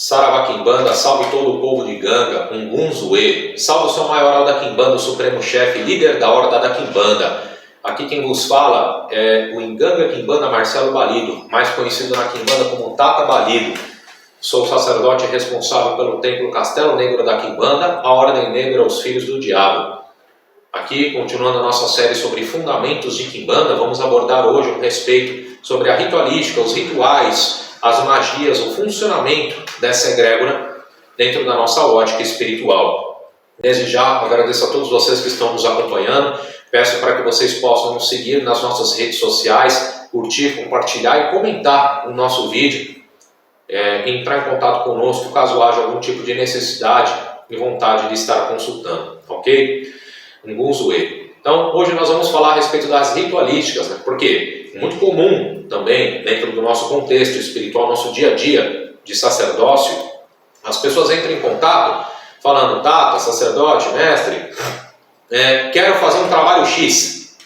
Saravá Quimbanda, salve todo o povo de Ganga, Ngunzue, salve o seu maioral da Quimbanda, o supremo chefe, líder da horda da Quimbanda. Aqui quem vos fala é o Nganga Quimbanda Marcelo Balido, mais conhecido na Quimbanda como Tata Balido. Sou sacerdote responsável pelo templo Castelo Negro da Quimbanda, a Ordem Negra aos Filhos do Diabo. Aqui, continuando a nossa série sobre fundamentos de Quimbanda, vamos abordar hoje um respeito sobre a ritualística, os rituais, as magias, o funcionamento dessa egrégora dentro da nossa ótica espiritual. Desde já, agradeço a todos vocês que estão nos acompanhando. Peço para que vocês possam nos seguir nas nossas redes sociais, curtir, compartilhar e comentar o nosso vídeo. Entrar em contato conosco caso haja algum tipo de necessidade e vontade de estar consultando, ok? Ngunzue. Então, hoje nós vamos falar a respeito das ritualísticas, né? Porque é muito comum também, dentro do nosso contexto espiritual, nosso dia a dia de sacerdócio, as pessoas entram em contato falando: Tata, sacerdote, mestre, quero fazer um trabalho X,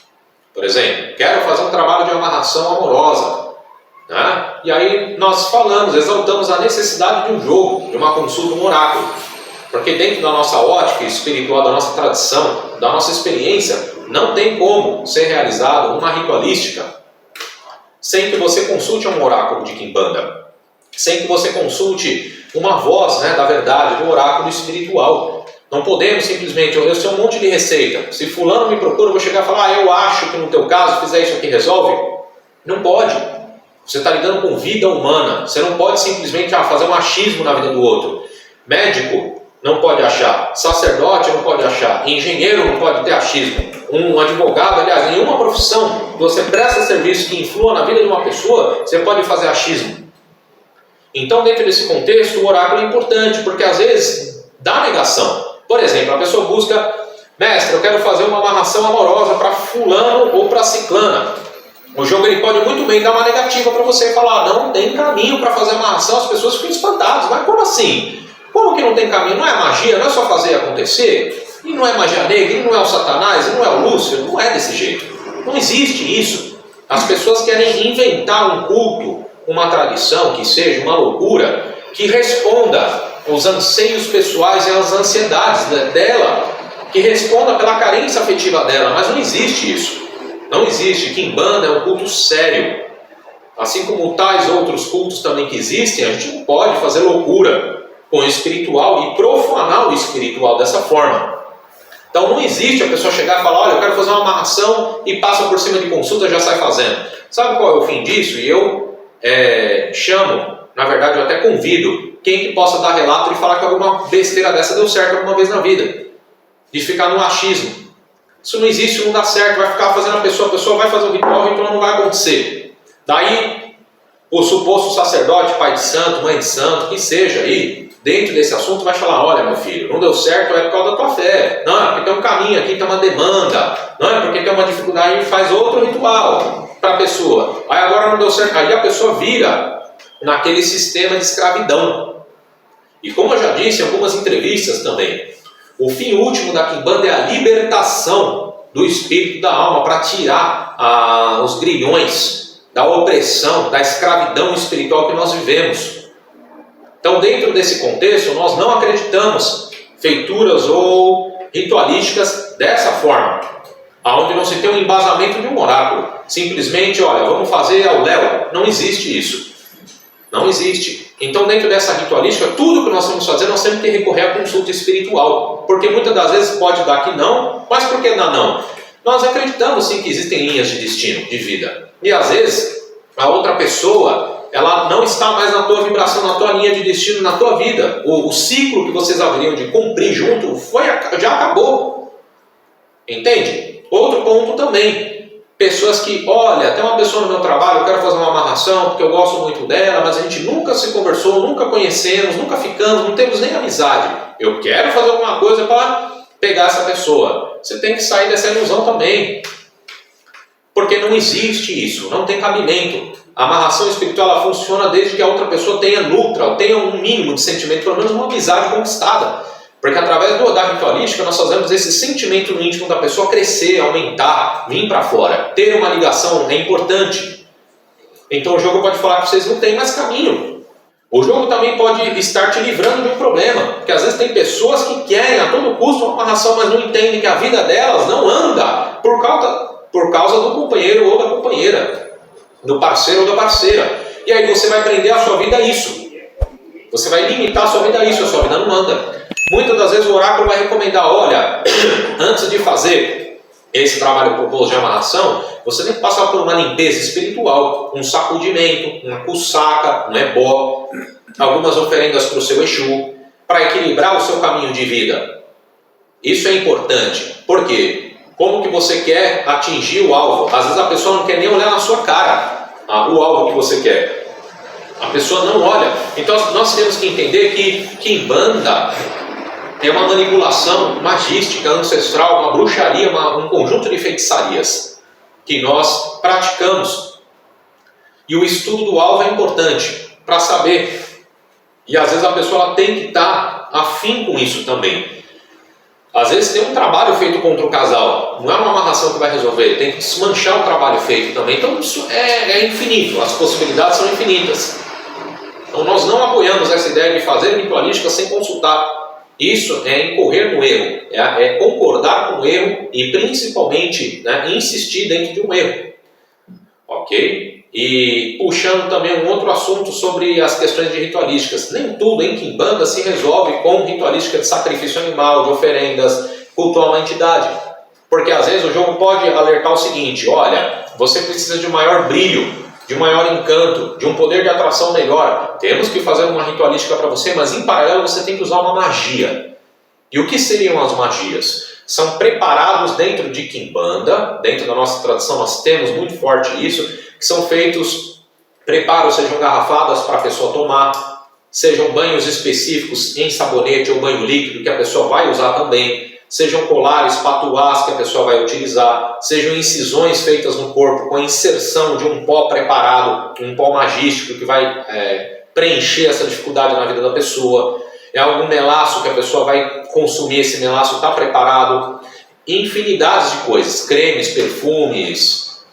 por exemplo, quero fazer um trabalho de amarração amorosa. Né? E aí nós falamos, exaltamos a necessidade de um jogo, de uma consulta, um oráculo. Porque dentro da nossa ótica espiritual, da nossa tradição, da nossa experiência, não tem como ser realizado uma ritualística sem que você consulte um oráculo de Quimbanda, sem que você consulte uma voz, né, da verdade, do oráculo espiritual. Não podemos simplesmente, eu sei um monte de receita, se fulano me procura, eu vou chegar e falar: eu acho que no teu caso, fizer isso aqui, resolve. Não pode. Você está lidando com vida humana, você não pode simplesmente fazer um achismo na vida do outro. Médico não pode achar, sacerdote não pode achar, engenheiro não pode ter achismo, um advogado, aliás, nenhuma profissão que você presta serviço que influa na vida de uma pessoa, você pode fazer achismo. Então, dentro desse contexto, o oráculo é importante, porque às vezes dá negação. Por exemplo, a pessoa busca: mestre, eu quero fazer uma amarração amorosa para fulano ou para ciclana. O jogo ele pode muito bem dar uma negativa para você e falar: não tem caminho para fazer amarração. As pessoas ficam espantadas. Mas como assim? Como que não tem caminho? Não é magia? Não é só fazer acontecer? E não é magia negra? E não é o Satanás? E não é o Lúcifer? Não é desse jeito. Não existe isso. As pessoas querem inventar um culto, uma tradição que seja uma loucura, que responda aos anseios pessoais e às ansiedades dela, que responda pela carência afetiva dela. Mas não existe isso. Não existe. Quimbanda é um culto sério. Assim como tais outros cultos também que existem, a gente não pode fazer loucura com o espiritual e profanar o espiritual dessa forma. Então não existe a pessoa chegar e falar: olha, eu quero fazer uma amarração, e passa por cima de consulta e já sai fazendo. Sabe qual é o fim disso? E eu chamo, na verdade eu até convido quem que possa dar relato e falar que alguma besteira dessa deu certo alguma vez na vida. De ficar no achismo. Isso não existe, não dá certo, vai ficar fazendo a pessoa vai fazer o ritual não vai acontecer. Daí, o suposto sacerdote, pai de santo, mãe de santo, que seja aí, dentro desse assunto, vai falar: olha, meu filho, não deu certo, é por causa da tua fé. Não, é porque tem um caminho aqui, tem uma demanda. Não, é porque tem uma dificuldade, e faz outro ritual para a pessoa. Aí agora não deu certo, aí a pessoa vira naquele sistema de escravidão. E como eu já disse em algumas entrevistas também, o fim último da Quimbanda é a libertação do espírito da alma para tirar os grilhões da opressão, da escravidão espiritual que nós vivemos. Então, dentro desse contexto, nós não acreditamos feituras ou ritualísticas dessa forma, onde não se tem um embasamento de um oráculo. Simplesmente, olha, vamos fazer ao léu. Não existe isso. Não existe. Então, dentro dessa ritualística, tudo que nós vamos fazer, nós temos que recorrer à consulta espiritual. Porque muitas das vezes pode dar que não, mas por que dá não? Nós acreditamos sim que existem linhas de destino, de vida. E às vezes, a outra pessoa, ela não está mais na tua vibração, na tua linha de destino, na tua vida. O ciclo que vocês haveriam de cumprir junto já acabou. Entende? Outro ponto também. Pessoas que, olha, tem uma pessoa no meu trabalho, eu quero fazer uma amarração porque eu gosto muito dela, mas a gente nunca se conversou, nunca conhecemos, nunca ficamos, não temos nem amizade. Eu quero fazer alguma coisa para pegar essa pessoa. Você tem que sair dessa ilusão também. Porque não existe isso, não tem cabimento. A amarração espiritual ela funciona desde que a outra pessoa tenha tenha um mínimo de sentimento, pelo menos uma amizade conquistada. Porque através da ritualística nós fazemos esse sentimento no íntimo da pessoa crescer, aumentar, vir para fora. Ter uma ligação é importante. Então o jogo pode falar que vocês não têm mais caminho. O jogo também pode estar te livrando de um problema, porque às vezes tem pessoas que querem a todo custo uma amarração, mas não entendem que a vida delas não anda por causa do companheiro ou da companheira, do parceiro ou da parceira. E aí você vai prender a sua vida a isso. Você vai limitar a sua vida a isso, a sua vida não anda. Muitas das vezes o oráculo vai recomendar, olha, antes de fazer esse trabalho proposto de amarração, você tem que passar por uma limpeza espiritual, um sacudimento, uma cusaca, um ebó, algumas oferendas para o seu Exu, para equilibrar o seu caminho de vida. Isso é importante. Por quê? Como que você quer atingir o alvo? Às vezes a pessoa não quer nem olhar na sua cara o alvo que você quer. A pessoa não olha. Então nós temos que entender que Quimbanda é uma manipulação magística, ancestral, uma bruxaria, um conjunto de feitiçarias que nós praticamos. E o estudo do alvo é importante para saber. E às vezes a pessoa ela tem que estar afim com isso também. Às vezes tem um trabalho feito contra o casal, não é uma amarração que vai resolver, tem que desmanchar o trabalho feito também. Então isso é infinito, as possibilidades são infinitas. Então nós não apoiamos essa ideia de fazer ritualística sem consultar. Isso é incorrer no erro, é concordar com o erro e principalmente, né, insistir dentro de um erro. Ok? E puxando também um outro assunto sobre as questões de ritualísticas. Nem tudo em Quimbanda se resolve com ritualística de sacrifício animal, de oferendas, culto a uma entidade. Porque às vezes o jogo pode alertar o seguinte, olha, você precisa de um maior brilho, de um maior encanto, de um poder de atração melhor. Temos que fazer uma ritualística para você, mas em paralelo você tem que usar uma magia. E o que seriam as magias? São preparados dentro de Quimbanda, dentro da nossa tradição nós temos muito forte isso, que são feitos preparos, sejam garrafadas para a pessoa tomar, sejam banhos específicos em sabonete ou banho líquido que a pessoa vai usar também, sejam colares, patuás que a pessoa vai utilizar, sejam incisões feitas no corpo com a inserção de um pó preparado, um pó magístico que vai preencher essa dificuldade na vida da pessoa. É algum melaço que a pessoa vai consumir, esse melaço está preparado. Infinidades de coisas, cremes, perfumes,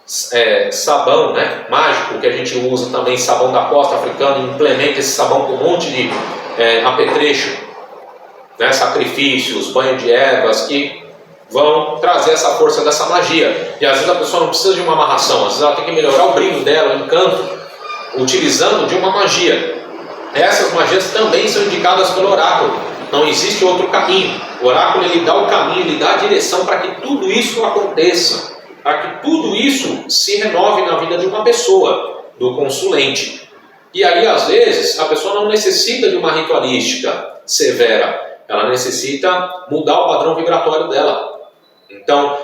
sabão, né, mágico que a gente usa também, sabão da costa africana, e implementa esse sabão com um monte de apetrecho, né, sacrifícios, banho de ervas que vão trazer essa força dessa magia. E às vezes a pessoa não precisa de uma amarração, às vezes ela tem que melhorar o brilho dela, o encanto, utilizando de uma magia. Essas magias também são indicadas pelo oráculo. Não existe outro caminho. O oráculo ele dá o caminho, ele dá a direção para que tudo isso aconteça, para que tudo isso se renove na vida de uma pessoa, do consulente. E aí, às vezes, a pessoa não necessita de uma ritualística severa, ela necessita mudar o padrão vibratório dela. Então,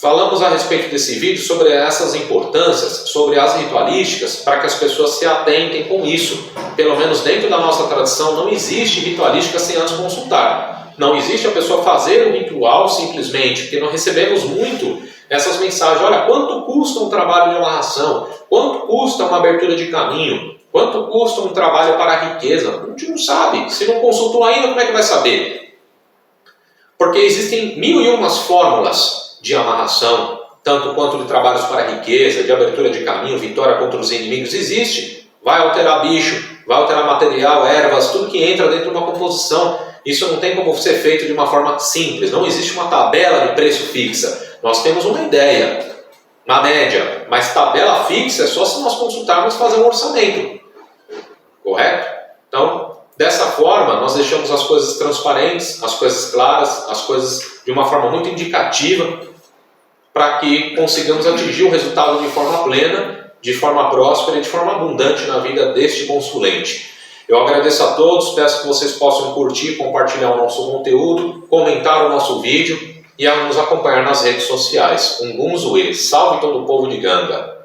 falamos a respeito desse vídeo sobre essas importâncias, sobre as ritualísticas, para que as pessoas se atentem com isso. Pelo menos dentro da nossa tradição não existe ritualística sem antes consultar. Não existe a pessoa fazer um ritual simplesmente, porque nós recebemos muito essas mensagens. Olha, quanto custa um trabalho de amarração? Quanto custa uma abertura de caminho? Quanto custa um trabalho para a riqueza? A gente não sabe. Se não consultou ainda, como é que vai saber? Porque existem 1001 fórmulas de amarração, tanto quanto de trabalhos para a riqueza, de abertura de caminho, vitória contra os inimigos, existe. Vai alterar bicho, vai alterar material, ervas, tudo que entra dentro de uma composição. Isso não tem como ser feito de uma forma simples, não existe uma tabela de preço fixa. Nós temos uma ideia, uma média, mas tabela fixa é só se nós consultarmos e fazer um orçamento. Correto? Então, dessa forma, nós deixamos as coisas transparentes, as coisas claras, as coisas de uma forma muito indicativa, para que consigamos atingir o resultado de forma plena, de forma próspera e de forma abundante na vida deste consulente. Eu agradeço a todos, peço que vocês possam curtir, compartilhar o nosso conteúdo, comentar o nosso vídeo e a nos acompanhar nas redes sociais. Ngunzue, salve todo o povo de Ganga!